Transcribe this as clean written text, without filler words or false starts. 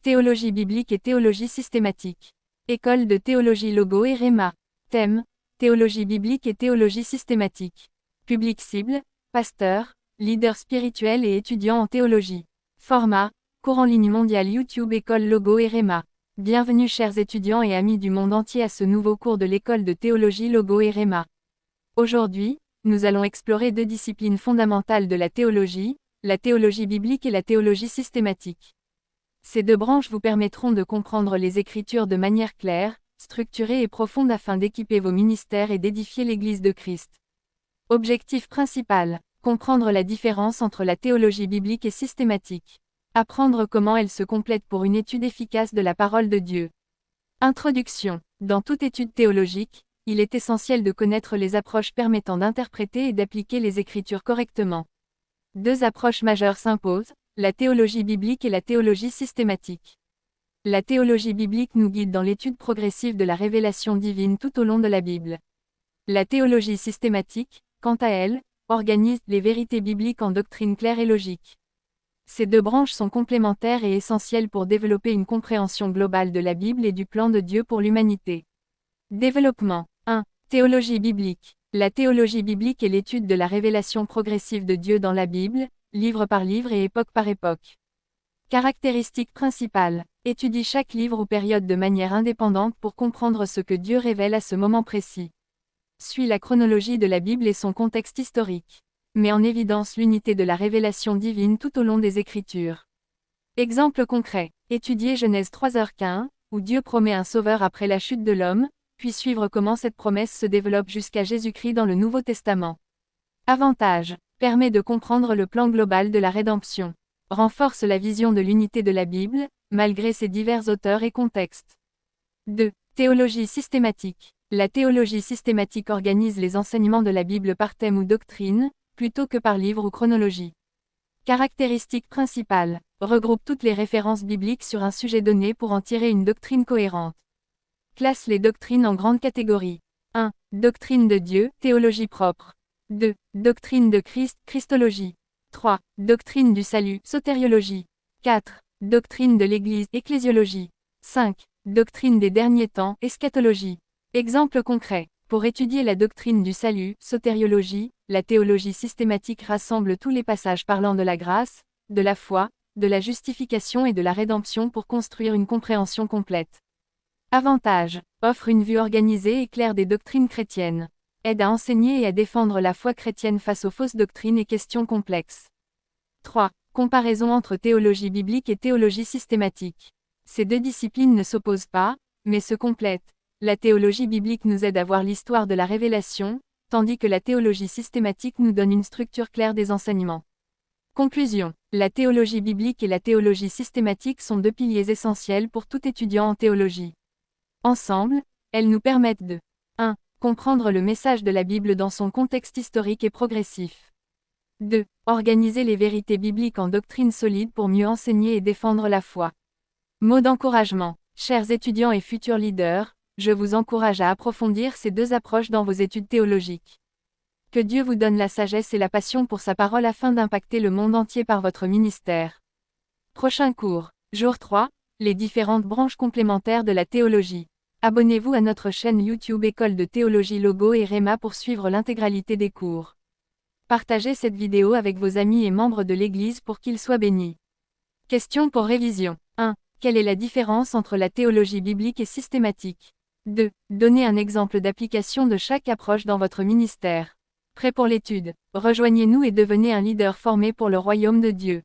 Théologie biblique et théologie systématique. École de théologie Logo et Réma. Thème: Théologie biblique et théologie systématique. Public cible: pasteurs, leaders spirituels et étudiants en théologie. Format: cours en ligne mondial YouTube École Logo et Réma. Bienvenue chers étudiants et amis du monde entier à ce nouveau cours de l'école de théologie Logo et Réma. Aujourd'hui, nous allons explorer deux disciplines fondamentales de la théologie biblique et la théologie systématique. Ces deux branches vous permettront de comprendre les Écritures de manière claire, structurée et profonde afin d'équiper vos ministères et d'édifier l'Église de Christ. Objectif principal: comprendre la différence entre la théologie biblique et systématique. Apprendre comment elles se complètent pour une étude efficace de la parole de Dieu. Introduction. Dans toute étude théologique, il est essentiel de connaître les approches permettant d'interpréter et d'appliquer les Écritures correctement. Deux approches majeures s'imposent, la théologie biblique et la théologie systématique. La théologie biblique nous guide dans l'étude progressive de la révélation divine tout au long de la Bible. La théologie systématique, quant à elle, organise les vérités bibliques en doctrine claire et logique. Ces deux branches sont complémentaires et essentielles pour développer une compréhension globale de la Bible et du plan de Dieu pour l'humanité. Développement. 1. Théologie biblique. La théologie biblique est l'étude de la révélation progressive de Dieu dans la Bible, livre par livre et époque par époque. Caractéristiques principales. Étudie chaque livre ou période de manière indépendante pour comprendre ce que Dieu révèle à ce moment précis. Suis la chronologie de la Bible et son contexte historique. Met en évidence l'unité de la révélation divine tout au long des Écritures. Exemple concret. Étudier Genèse 3h15, où Dieu promet un sauveur après la chute de l'homme, puis suivre comment cette promesse se développe jusqu'à Jésus-Christ dans le Nouveau Testament. Avantage. Permet de comprendre le plan global de la rédemption. Renforce la vision de l'unité de la Bible, malgré ses divers auteurs et contextes. 2. Théologie systématique. La théologie systématique organise les enseignements de la Bible par thème ou doctrine, plutôt que par livre ou chronologie. Caractéristiques principales. Regroupe toutes les références bibliques sur un sujet donné pour en tirer une doctrine cohérente. Classe les doctrines en grandes catégories. 1. Doctrine de Dieu, théologie propre. 2. Doctrine de Christ, christologie. 3. Doctrine du salut, sotériologie. 4. Doctrine de l'Église, ecclésiologie. 5. Doctrine des derniers temps, eschatologie. Exemple concret. Pour étudier la doctrine du salut, sotériologie, la théologie systématique rassemble tous les passages parlant de la grâce, de la foi, de la justification et de la rédemption pour construire une compréhension complète. Avantage. Offre une vue organisée et claire des doctrines chrétiennes. Aide à enseigner et à défendre la foi chrétienne face aux fausses doctrines et questions complexes. 3. Comparaison entre théologie biblique et théologie systématique. Ces deux disciplines ne s'opposent pas, mais se complètent. La théologie biblique nous aide à voir l'histoire de la révélation, tandis que la théologie systématique nous donne une structure claire des enseignements. Conclusion. La théologie biblique et la théologie systématique sont deux piliers essentiels pour tout étudiant en théologie. Ensemble, elles nous permettent de 1. Comprendre le message de la Bible dans son contexte historique et progressif. 2. Organiser les vérités bibliques en doctrine solide pour mieux enseigner et défendre la foi. Mot d'encouragement. Chers étudiants et futurs leaders, je vous encourage à approfondir ces deux approches dans vos études théologiques. Que Dieu vous donne la sagesse et la passion pour sa parole afin d'impacter le monde entier par votre ministère. Prochain cours. Jour 3. Les différentes branches complémentaires de la théologie. Abonnez-vous à notre chaîne YouTube École de théologie Logo et Réma pour suivre l'intégralité des cours. Partagez cette vidéo avec vos amis et membres de l'Église pour qu'ils soient bénis. Question pour révision. 1. Quelle est la différence entre la théologie biblique et systématique? 2. Donnez un exemple d'application de chaque approche dans votre ministère. Prêt pour l'étude? Rejoignez-nous et devenez un leader formé pour le royaume de Dieu.